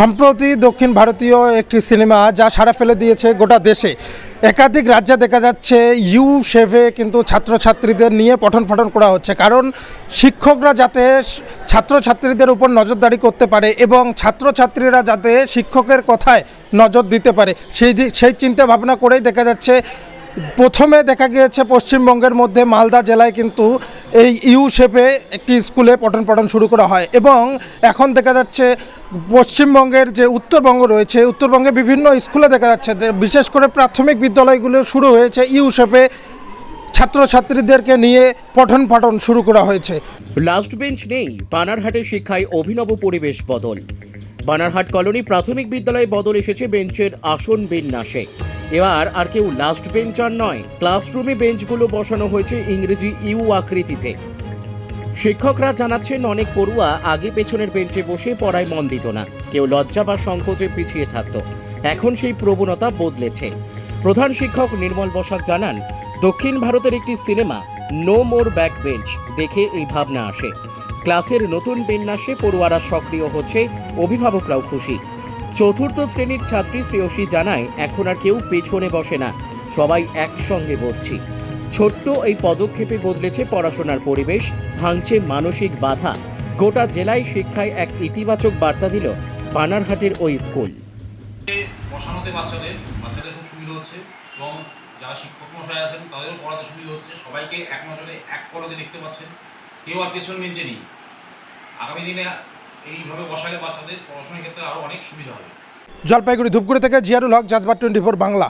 সম্প্রতি দক্ষিণ ভারতীয় একটি সিনেমা যা সাড়া ফেলে দিয়েছে গোটা দেশে। একাধিক রাজ্যে দেখা যাচ্ছে ইউ শেভে কিন্তু ছাত্রছাত্রীদের নিয়ে পঠন পাঠন করা হচ্ছে, কারণ শিক্ষকরা যাতে ছাত্রছাত্রীদের উপর নজরদারি করতে পারে এবং ছাত্রছাত্রীরা যাতে শিক্ষকের কথায় নজর দিতে পারে সেই চিন্তা ভাবনা করেই দেখা যাচ্ছে প্রথমে দেখা গিয়েছে পশ্চিমবঙ্গের মধ্যে মালদা জেলায় কিন্তু এই ইউ শেপে একটি স্কুলে পঠন পাঠন শুরু করা হয় এবং এখন দেখা যাচ্ছে পশ্চিমবঙ্গের যে উত্তরবঙ্গ রয়েছে, উত্তরবঙ্গে বিভিন্ন স্কুলে দেখা যাচ্ছে যে বিশেষ করে প্রাথমিক বিদ্যালয়গুলো শুরু হয়েছে ইউ শেপে ছাত্রছাত্রীদেরকে নিয়ে পঠন পাঠন শুরু করা হয়েছে। লাস্ট বেঞ্চ নেই, বানারহাটের শিক্ষায় অভিনব পরিবেশ বদল। বানারহাট কলোনি প্রাথমিক বিদ্যালয়ে বদল এসেছে বেঞ্চের আসন বিন্যাসে। এবার আর কেউ লাস্ট বেঞ্চ আর নয়, ক্লাসরুমে বেঞ্চগুলো বসানো হয়েছে ইংরেজি ইউ আকৃতিতে। শিক্ষকরা জানাচ্ছেন অনেক পড়ুয়া আগে পেছনের বেঞ্চে বসে পড়ায় মন দিত না, কেউ লজ্জা বা সংকোচে পিছিয়ে থাকতো। এখন সেই প্রবণতা বদলেছে। প্রধান শিক্ষক নির্মল বসাক জানান, দক্ষিণ ভারতের একটি সিনেমা নো মোর ব্যাক বেঞ্চ দেখে এই ভাবনা আসে। ক্লাসের নতুন বিন্যাসে পড়ুয়ারা সক্রিয় হচ্ছে, অভিভাবকরাও খুশি। চতুর্থ শ্রেণীর ছাত্রী শ্রেয়সী জানায়, এখন আর কেউ পেছনে বসে না, সবাই একসঙ্গে বসছি। ছোট্ট এই পদক্ষেপে বদলেছে পড়াশোনার পরিবেশ, ভাঙছে মানসিক বাধা। গোটা জেলায় শিক্ষায় এক ইতিবাচক বার্তা দিল বানারহাটের ওই স্কুল। বসানোতে বাচ্চাদের খুব সুবিধা হচ্ছে এবং যারা শিক্ষক মশাই আছেন তাদেরও পড়াতে সুবিধা হচ্ছে। সবাইকে এক নজরে এক পলকে দেখতে পাচ্ছেন, কেউ আর পেছন বেঞ্চে নেই। আগামী দিনে এইভাবে বসালে বাচ্চাদের পড়াশোনার ক্ষেত্রে আরও অনেক সুবিধা হবে। জলপাইগুড়ি ধূপগুড়ি থেকে জিয়ারুল হক, জাজবাত 24 বাংলা।